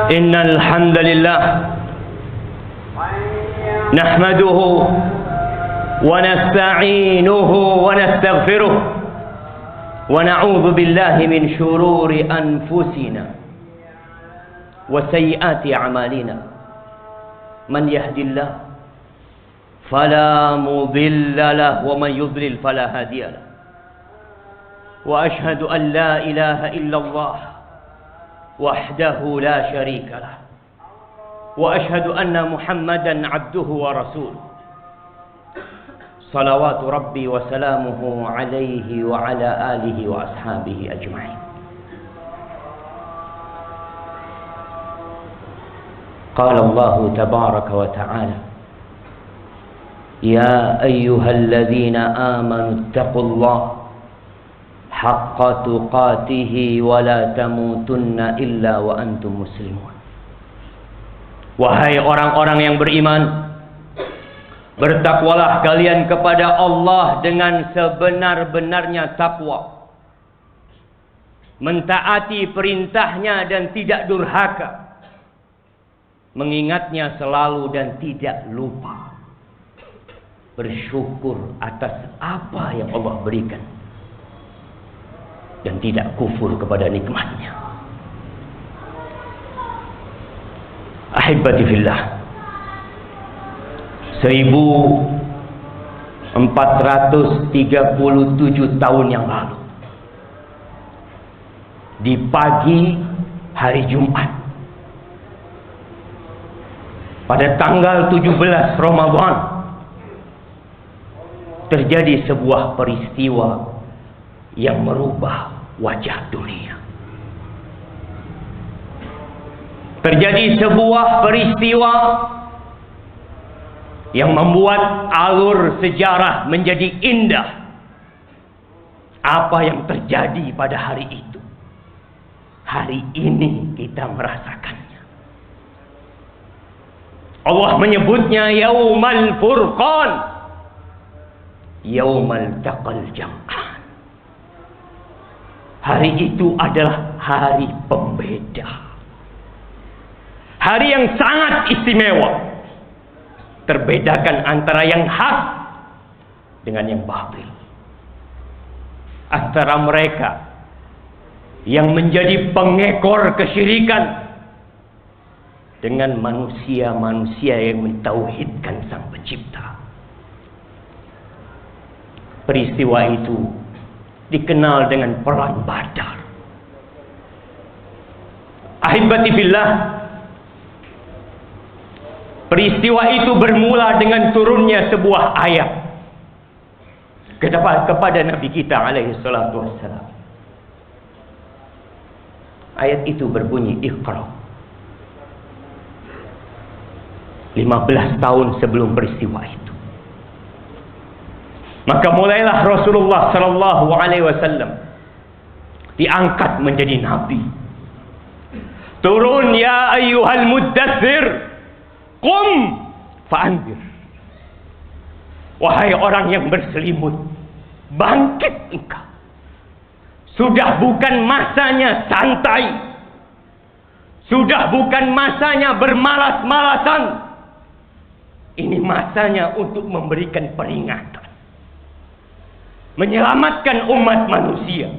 Innal hamdalillah nahmaduhu wa nasta'inuhu wa nastaghfiruh wa na'udzu billahi min shururi anfusina wa sayyiati a'malina. Man yahdihillahu fala mudilla lahu wa man yudlil fala hadiya lahu. Wa ashhadu an la ilaha illallah wahdahu la syarika lah. Wa ashhadu anna Muhammadan abduhu wa rasuluh. Salawatu rabbi wa salamuhu alaihi wa ala alihi wa ashabihi ajma'in. Qala Allah tabaraka wa ta'ala: Ya ayyuhalladzina amanu ittaqullaha haqqa tuqatihi wa la tamutunna illa wa antum muslimun. Wahai orang-orang yang beriman, bertakwalah kalian kepada Allah dengan sebenar-benarnya takwa, mentaati perintahnya dan tidak durhaka, mengingatnya selalu dan tidak lupa, bersyukur atas apa yang Allah berikan dan tidak kufur kepada nikmatnya. Ahibati fillah, 1437 tahun yang lalu, di pagi hari Jumat, pada tanggal 17 Ramadan, terjadi sebuah peristiwa yang merubah wajah dunia. Terjadi sebuah peristiwa yang membuat alur sejarah menjadi indah. Apa yang terjadi pada hari itu, hari ini kita merasakannya. Allah menyebutnya Yaumal Furqan, Yaumal Taqal Jam'an. Hari itu adalah hari pembeda, hari yang sangat istimewa, terbedakan antara yang hak dengan yang batil, antara mereka yang menjadi pengekor kesyirikan dengan manusia-manusia yang mentauhidkan Sang Pencipta. Peristiwa itu dikenal dengan Perang Badar. Ahibati fillah, peristiwa itu bermula dengan turunnya sebuah ayat kepada Nabi kita alaihi salatu wassalam. Ayat itu berbunyi Iqra. 15 tahun sebelum peristiwa itu, maka mulailah Rasulullah sallallahu alaihi wasallam diangkat menjadi nabi. Turun, ya ayyuhal muddatsir, qum fa'anzir. Wahai orang yang berselimut, bangkit engkau. Sudah bukan masanya santai, sudah bukan masanya bermalas-malasan. Ini masanya untuk memberikan peringatan, menyelamatkan umat manusia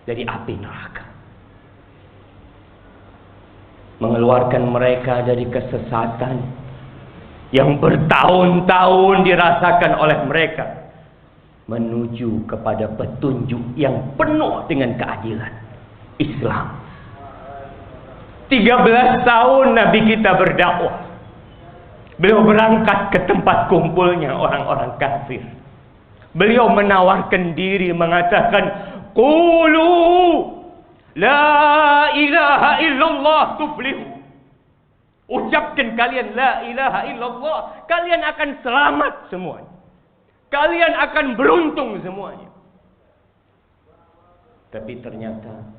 dari api neraka, mengeluarkan mereka dari kesesatan yang bertahun-tahun dirasakan oleh mereka, menuju kepada petunjuk yang penuh dengan keadilan, Islam. 13 tahun Nabi kita berdakwah. Beliau berangkat ke tempat kumpulnya orang-orang kafir. Beliau menawarkan diri, mengatakan, Qulu la ilaha illallah tuflihu. Ucapkan kalian la ilaha illallah, kalian akan selamat semuanya. Kalian akan beruntung semuanya. Tapi ternyata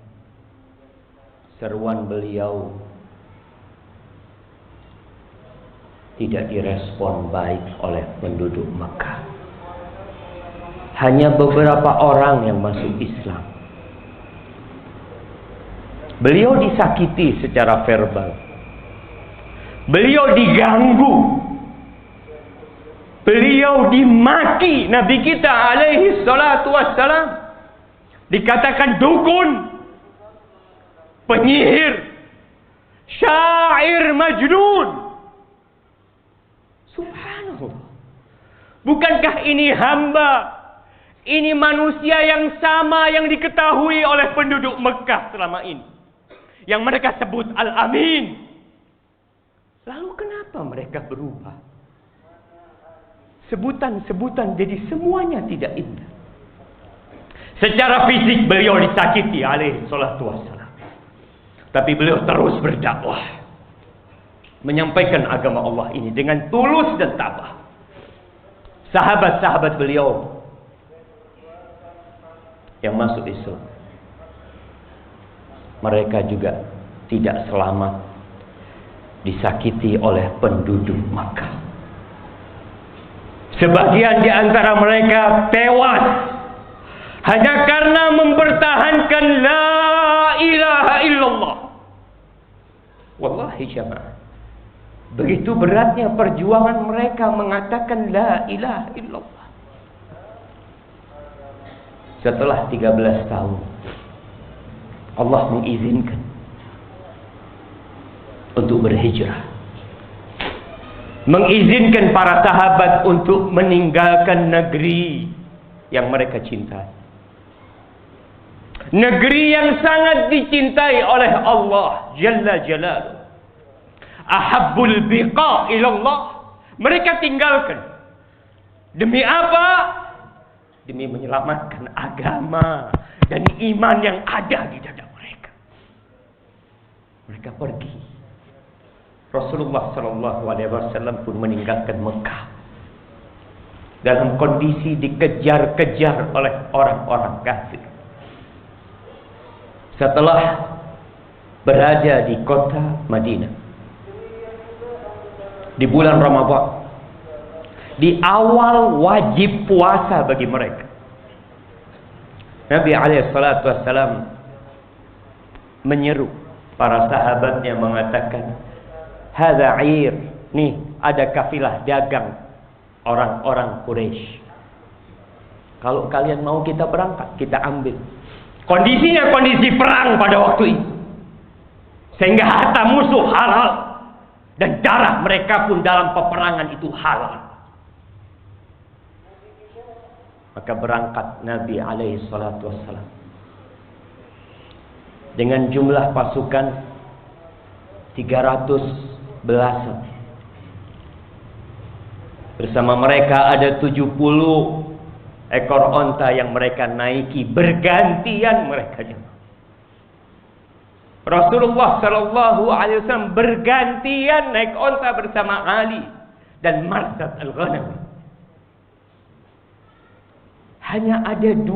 seruan beliau tidak direspon baik oleh penduduk Makkah. Hanya beberapa orang yang masuk Islam. Beliau disakiti secara verbal. Beliau diganggu. Beliau dimaki. Nabi kita alaihi salatu wassalam dikatakan dukun, penyihir, syair majnun. Subhanallah. Bukankah ini hamba, ini manusia yang sama yang diketahui oleh penduduk Mekah selama ini, yang mereka sebut Al-Amin. Lalu kenapa mereka berubah? Sebutan-sebutan jadi semuanya tidak indah. Secara fisik beliau disakiti alaihi salatu wassalam, tapi beliau terus berdakwah, menyampaikan agama Allah ini dengan tulus dan tabah. Sahabat-sahabat beliau yang masuk Islam, mereka juga tidak selamat disakiti oleh penduduk Makkah. Sebagian di antara mereka tewas hanya karena mempertahankan la ilaha illallah. Wallahi jamaah, begitu beratnya perjuangan mereka mengatakan la ilaha illallah. Setelah 13 tahun Allah mengizinkan untuk berhijrah, mengizinkan para sahabat untuk meninggalkan negeri yang mereka cintai, negeri yang sangat dicintai oleh Allah Jalla Jalaluh. Ahabbul biqa ilallah. Mereka tinggalkan. Demi apa? Demi menyelamatkan agama dan iman yang ada di dada mereka. Mereka pergi. Rasulullah SAW pun meninggalkan Mekah dalam kondisi dikejar-kejar oleh orang-orang kafir. Setelah berada di kota Madinah di bulan Ramadan, di awal wajib puasa bagi mereka, Nabi SAW menyeru para sahabatnya mengatakan, hadza 'ir, nih ada kafilah dagang orang-orang Quraisy. Kalau kalian mau kita berangkat, kita ambil. Kondisinya kondisi perang pada waktu itu, sehingga harta musuh halal dan darah mereka pun dalam peperangan itu halal. Maka berangkat Nabi alaihi salatu wassalam dengan jumlah pasukan 300 belasan. Bersama mereka ada 70 ekor onta yang mereka naiki, bergantian mereka. Rasulullah sallallahu alaihi wasallam bergantian naik onta bersama Ali dan Marsad al-Ghanami. Hanya ada 2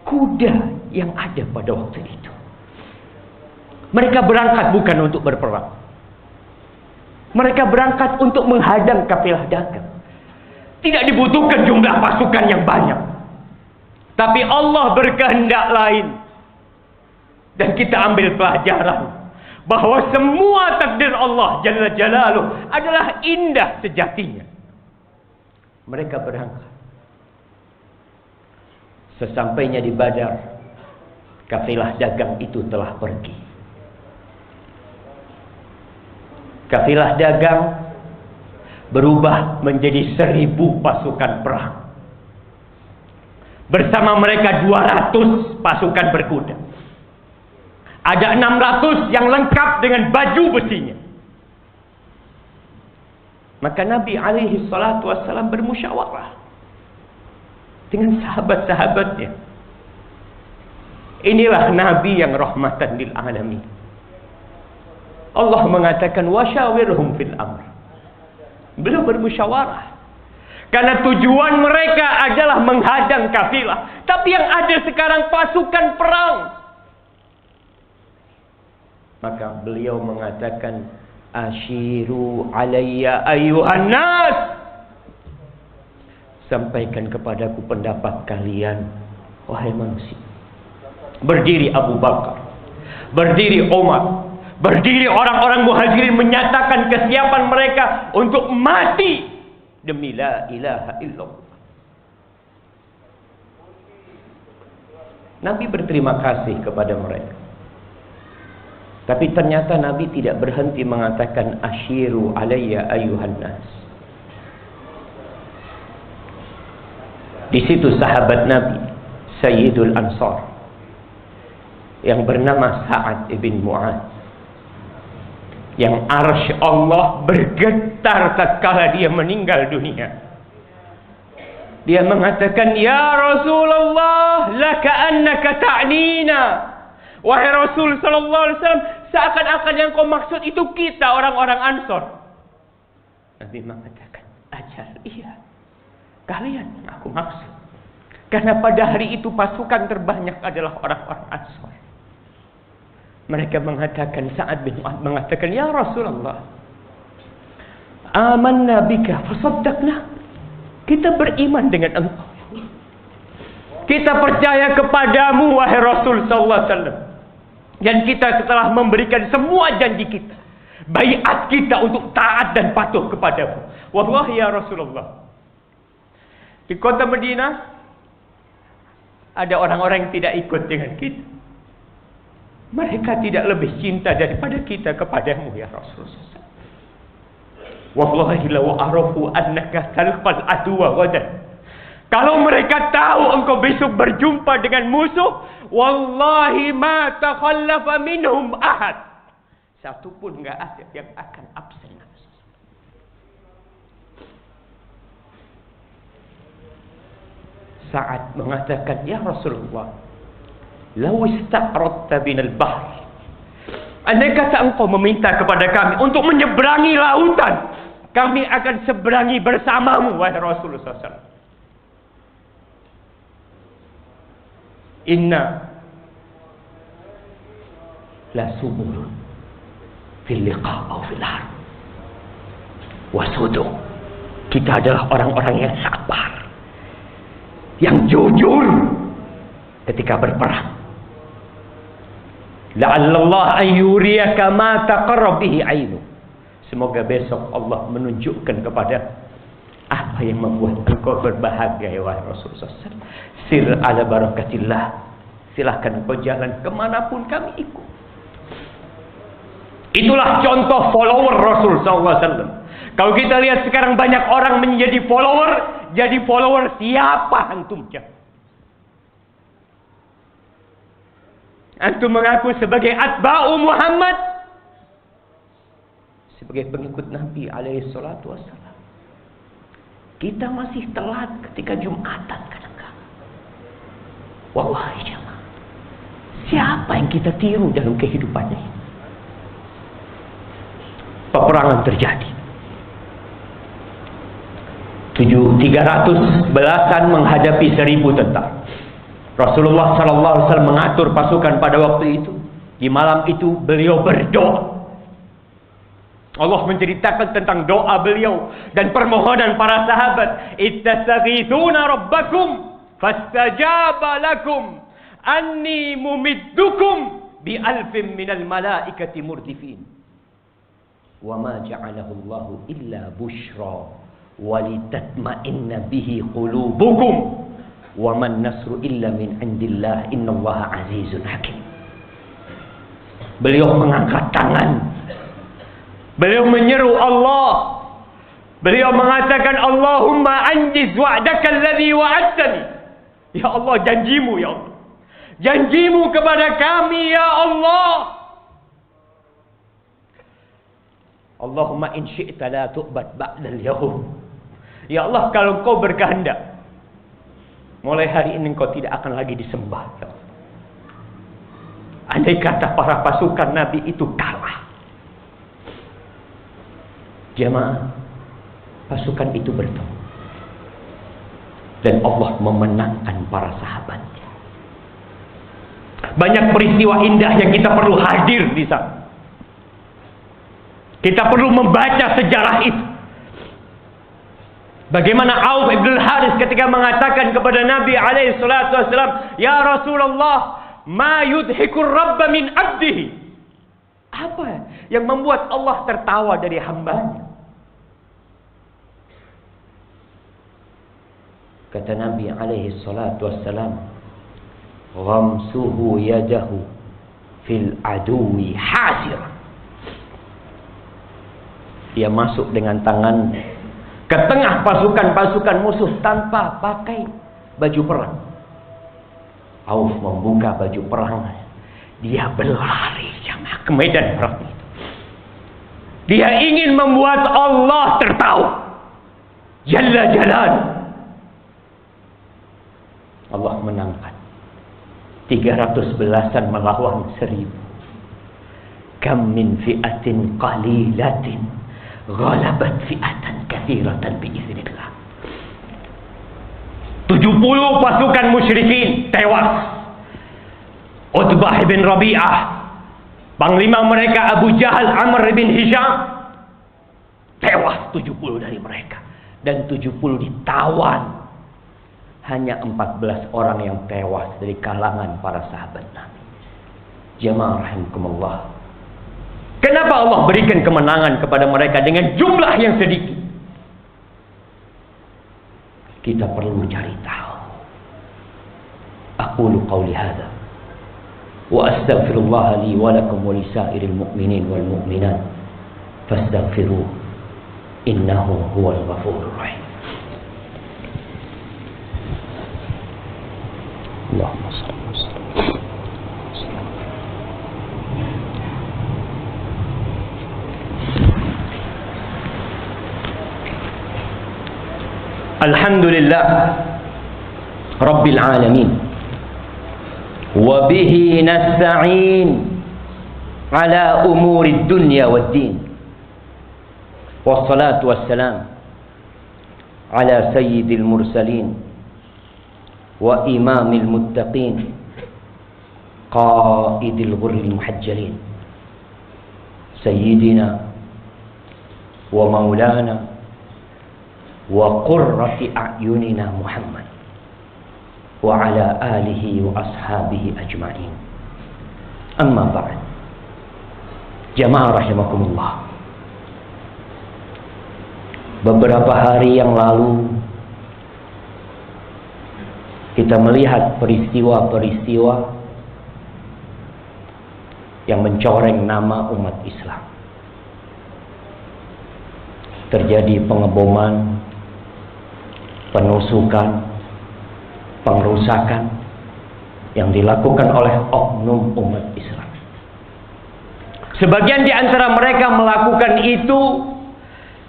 kuda yang ada pada waktu itu. Mereka berangkat bukan untuk berperang. Mereka berangkat untuk menghadang kafilah dagang. Tidak dibutuhkan jumlah pasukan yang banyak. Tapi Allah berkehendak lain. Dan kita ambil pelajaran bahwa semua takdir Allah Jalla Jalaluh adalah indah sejatinya. Mereka berangkat. Sesampainya di Badar, kafilah dagang itu telah pergi. Kafilah dagang berubah menjadi 1000 pasukan perang. Bersama mereka 200 pasukan berkuda. Ada 600 yang lengkap dengan baju besinya. Maka Nabi alaihi salatu wassalam bermusyawarah dengan sahabat-sahabatnya. Inilah Nabi yang rahmatan lil alamin. Allah mengatakan wasyawirhum fil amr. Beliau bermusyawarah karena tujuan mereka adalah menghadang kafilah. Tapi yang ada sekarang pasukan perang. Maka beliau mengatakan, asyiru alayya ayuhan nas. Sampaikan kepadaku pendapat kalian, wahai manusia. Berdiri Abu Bakar, berdiri Umar, berdiri orang-orang muhajirin menyatakan kesiapan mereka untuk mati demi la ilaha illallah. Nabi berterima kasih kepada mereka. Tapi ternyata Nabi tidak berhenti mengatakan asyiru alayya ayuhan nas. Di situ sahabat Nabi Sayyidul Ansar yang bernama Sa'ad ibn Mu'adz, yang arsy Allah bergetar tatkala dia meninggal dunia. Dia mengatakan, ya Rasulullah, laka annaka ta'nina. Wahai Rasul sallallahu alaihi wasallam, seakan-akan yang kau maksud itu kita orang-orang Ansor. Nabi mengatakan, ajal, iya, kalian yang aku maksud. Karena pada hari itu pasukan terbanyak adalah orang-orang Ansor. Mereka mengatakan, Sa'ad bin Mu'adz mengatakan, ya Rasulullah, amanna bika fasaddaqna. Kita beriman dengan engkau. Kita percaya kepadamu wahai Rasul sallallahu alaihi wasallam. Dan kita telah memberikan semua janji kita, baiat kita untuk taat dan patuh kepadamu. Wallahi ya Rasulullah, di kota Madinah ada orang-orang yang tidak ikut dengan kita. Mereka tidak lebih cinta daripada kita kepadamu ya Rasulullah. Wallahi law arafu annaka talqal aduwa ghadan. Kalau mereka tahu engkau besok berjumpa dengan musuh, wallahi ma takhallafa minhum ahad. Satu pun enggak ada yang akan absen. Sa'ad mengatakan, ya Rasulullah, law istaqratta binal bahr. Andai kata engkau meminta kepada kami untuk menyeberangi lautan, kami akan seberangi bersamamu wahai Rasulullah SAW. Inna la suburun fil liqa' aw fil harb. Wasudu. Kita adalah orang-orang yang sabar, yang jujur ketika berperang. La'allallah an yuriyaka ma taqarrab bihi 'ainu. Semoga besok Allah menunjukkan kepada apa yang membuat engkau berbahagia wahai Rasulullah SAW. Sir ala barakatillah. Silahkan engkau jalan kemanapun kami ikut. Itulah contoh follower Rasul SAW. Kalau kita lihat sekarang banyak orang menjadi follower. Jadi follower siapa antum? Antum mengaku sebagai atba'u Muhammad, sebagai pengikut Nabi alaihi salatu wassalam. Kita masih telat ketika Jumatan kadang-kadang. Wallahi jemaah, siapa yang kita tiru dalam kehidupannya? Peperangan terjadi. 300 belasan menghadapi 1000 tentara. Rasulullah sallallahu alaihi wasallam mengatur pasukan pada waktu itu. Di malam itu beliau berdoa. Allah menceritakan tentang doa beliau dan permohonan para sahabat. Ittastaghithuna rabbakum fastajaba lakum anni mumiddukum bi alfin minal malaikati murdifin. Wa ma ja'alahu Allahu illa bushra walitatma'inna bihi qulubukum. Wa man nasru illa min indillah innallaha azizun hakim. Beliau mengangkat tangan. Beliau menyeru Allah. Beliau mengatakan, Allahumma anjiz wa'daka alladhi wa'adtani. Ya Allah, janjimu ya Allah. Janjimu kepada kami ya Allah. Allahumma in syi'ta la tu'bad ba'dal yawm. Ya Allah, kalau kau berkehendak, mulai hari ini kau tidak akan lagi disembah. Andai kata para pasukan Nabi itu kalah, jemaah, pasukan itu bertemu dan Allah memenangkan para sahabatnya. Banyak peristiwa indah yang kita perlu hadir di sana. Kita perlu membaca sejarah itu. Bagaimana Auf ibn Haris ketika mengatakan kepada Nabi alaihi salatu wasallam, ya Rasulullah, ma yudhikur rabba min abdihi. Apa yang membuat Allah tertawa dari hambanya? Kata Nabi alaihi salatu wassalam, ghamsuhu yadahu fil aduwi hasir. Dia masuk dengan tangan ke tengah pasukan-pasukan musuh tanpa pakai baju perang. Auf membuka baju perang. Dia berlari jamaah ke medan perang itu. Dia ingin membuat Allah tertawa. Jalla jalal. Allah menangkan 311 melawan 1000. Kam min fi'atin qalilatin ghalabat fi'atan katsiratan biiznillah. 70 pasukan musyrikin tewas. Utbah bin Rabi'ah, panglima mereka Abu Jahal, Amr bin Hisham, tewas 70 dari mereka. Dan 70 ditawan. Hanya 14 orang yang tewas dari kalangan para sahabat Nabi. Jamaah rahimakumullah. Kenapa Allah berikan kemenangan kepada mereka dengan jumlah yang sedikit? Kita perlu cari tahu. Aqulu qawli hadza wa astaghfirullah li wa lakum wa lisairil mu'minin wal mu'minat fastaghfiruh innahu huwal ghafurur rahim. Allahumma shalli wa sallim. Alhamdulillah Rabbil alamin wa bihi nasta'in ala umuri dunya wad din. Wassalatu wassalam ala sayyidil mursalin wa imamil muttaqin qaidil ghurril muhajjalin sayyidina wa maulana wa qurrati a'yunina Muhammad wa ala alihi wa ashabihi ajma'in. Amma ba'd. Jamaah rahimakumullah. Beberapa hari yang lalu kita melihat peristiwa-peristiwa yang mencoreng nama umat Islam. Terjadi pengeboman, penusukan, pengrusakan yang dilakukan oleh oknum umat Islam. Sebagian di antara mereka melakukan itu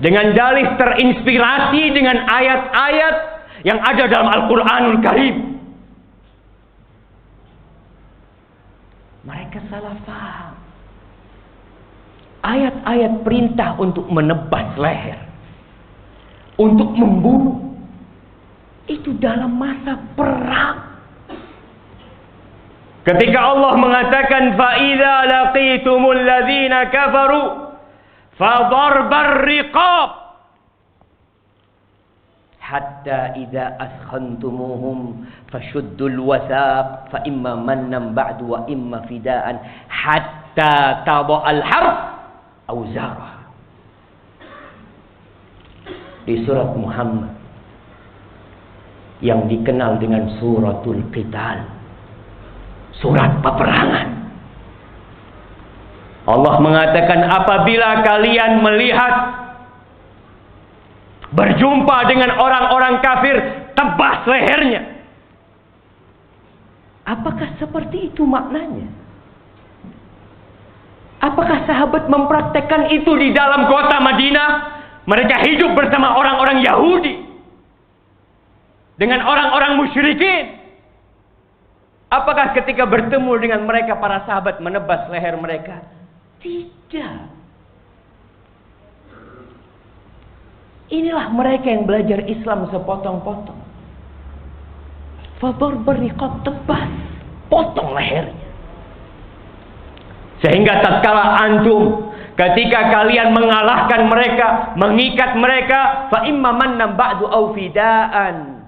dengan dalih terinspirasi dengan ayat-ayat yang ada dalam Al-Quranul Karim. Mereka salah faham. Ayat-ayat perintah untuk menebas leher, untuk membunuh, itu dalam masa perang. Ketika Allah mengatakan فَإِذَا لَقِيتُمُ الَّذِينَ كَفَرُوا فَضَرْبَ الرِّقَابِ حَتَّى إِذَا أَثْخَنْتُمُوهُمْ فَشُدُّوا الْوَثَاقَ فَإِمَّا مَنًّا بَعْدُ وَإِمَّا فِدَاءً حَتَّى تَضَعَ الْحَرْبُ أَوْزَارَهَا. Di surat Muhammad yang dikenal dengan suratul Qital, surat peperangan, Allah mengatakan apabila kalian melihat berjumpa dengan orang-orang kafir, tebas lehernya. Apakah seperti itu maknanya? Apakah sahabat mempraktekkan itu di dalam kota Madinah? Mereka hidup bersama orang-orang Yahudi dengan orang-orang musyrikin. Apakah ketika bertemu dengan mereka para sahabat menebas leher mereka? Tidak. Inilah mereka yang belajar Islam sepotong-potong. Fador beriqab, tebas, potong lehernya. Sehingga tatkala antum, ketika kalian mengalahkan mereka, mengikat mereka, fa imma mannan ba'du aw fidaan.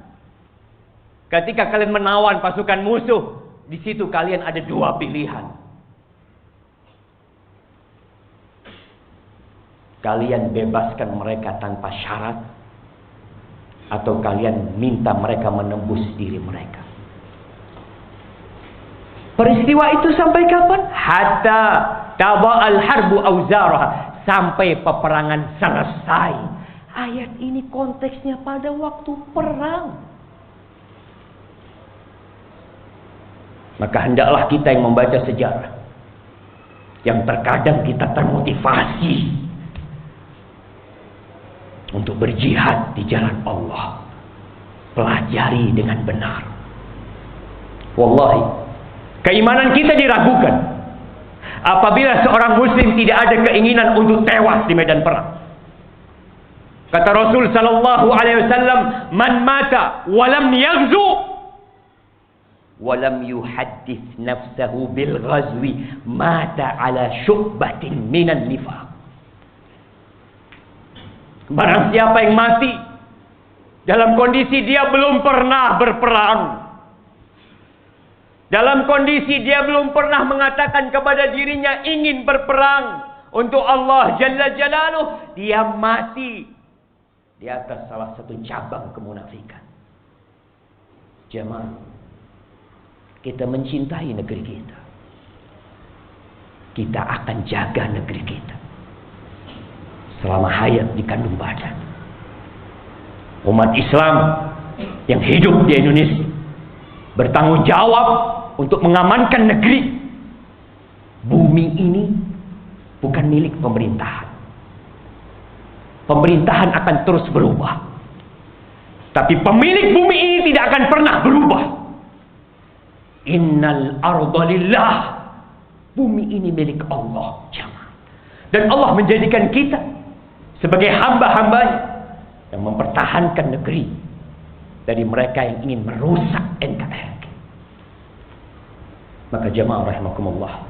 Ketika kalian menawan pasukan musuh, di situ kalian ada dua pilihan. Kalian bebaskan mereka tanpa syarat, atau kalian minta mereka menembus diri mereka. Peristiwa itu sampai kapan? Hatta taba'al harbu auzaraha, sampai peperangan selesai. Ayat ini konteksnya pada waktu perang. Maka hendaklah kita yang membaca sejarah, yang terkadang kita termotivasi untuk berjihad di jalan Allah, pelajari dengan benar. Wallahi, keimanan kita diragukan apabila seorang muslim tidak ada keinginan untuk tewas di medan perang. Kata Rasul sallallahu alaihi wasallam, "Man mata wa lam yaghzu wa lam yuhaddits nafsahu bil ghazwi mata ala syu'batin minan nifaq." Barang siapa yang mati dalam kondisi dia belum pernah berperang, dalam kondisi dia belum pernah mengatakan kepada dirinya ingin berperang untuk Allah Jalla Jalaluh, dia mati di atas salah satu cabang kemunafikan. Jemaah, kita mencintai negeri kita. Kita akan jaga negeri kita selama hayat di kandung badan. Umat Islam yang hidup di Indonesia bertanggung jawab untuk mengamankan negeri. Bumi ini bukan milik pemerintahan. Pemerintahan akan terus berubah, tapi pemilik bumi ini tidak akan pernah berubah. Innal arda lillah, bumi ini milik Allah, jemaah. Dan Allah menjadikan kita sebagai hamba-hambanya yang mempertahankan negeri dari mereka yang ingin merusak NKRI. Maka jemaah rahimakumullah,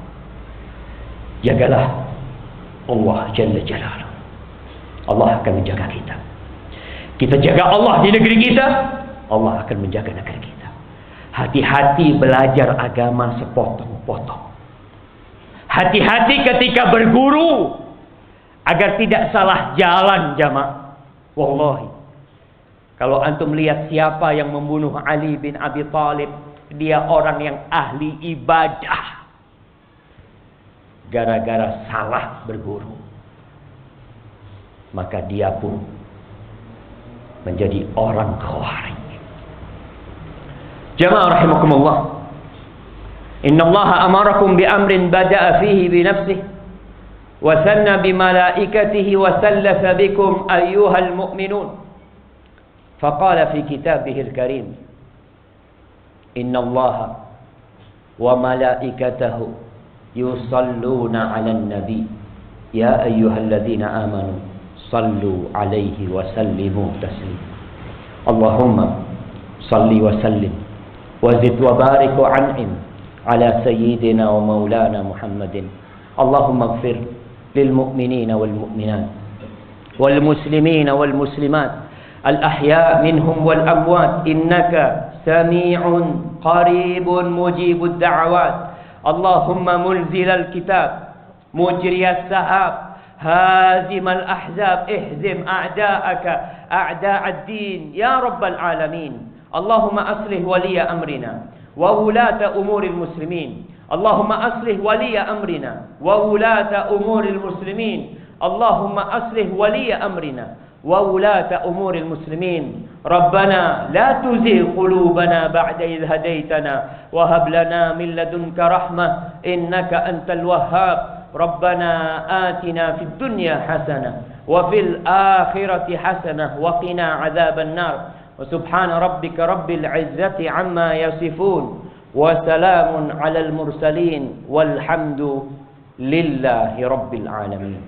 jagalah Allah Jalla Jalaluh. Allah akan menjaga kita. Kita jaga Allah di negeri kita, Allah akan menjaga negeri kita. Hati-hati belajar agama sepotong-potong. Hati-hati ketika berguru agar tidak salah jalan, jamaah. Wallahi, kalau antum lihat siapa yang membunuh Ali bin Abi Thalib, dia orang yang ahli ibadah. Gara-gara salah berguru, maka dia pun menjadi orang khawarij. Jamaah rahimakumullah, innallaha amarakum bi amrin bada'a fihi bi nafsihi wa sanna bi malaikatihi wa sallafa bikum ayyuhal mu'minun. Faqala fi kitabihil karim, innallaha wa malaikatahu yusalluna 'alan nabi ya ayyuhalladzina amanu sallu alaihi wa sallimu taslima. Allahumma salli wa sallim wa zid wa barik wa an'im ala sayyidina wa maulana Muhammadin. Allahumma ighfir lil mu'minina wal mu'minat wal muslimina wal muslimat al ahya minhum wal amwat innaka sami'un qaribun mujibud da'awat. Allahumma munzilal kitab mujriyas sahab هازم الأحزاب اهزم أعداءك أعداء الدين يا رب العالمين. اللهم أصلح ولي أمرنا وولاة أمور المسلمين. اللهم أصلح ولي أمرنا وولاة أمور المسلمين. اللهم أصلح ولي أمرنا وولاة أمور المسلمين. ربنا لا تزغ قلوبنا بعد إذ هديتنا وهب لنا من لدنك رحمة إنك أنت الوهاب. ربنا آتنا في الدنيا حسنة وفي الآخرة حسنة وقنا عذاب النار. وسبحان ربك رب العزة عما يصفون وسلام على المرسلين والحمد لله رب العالمين.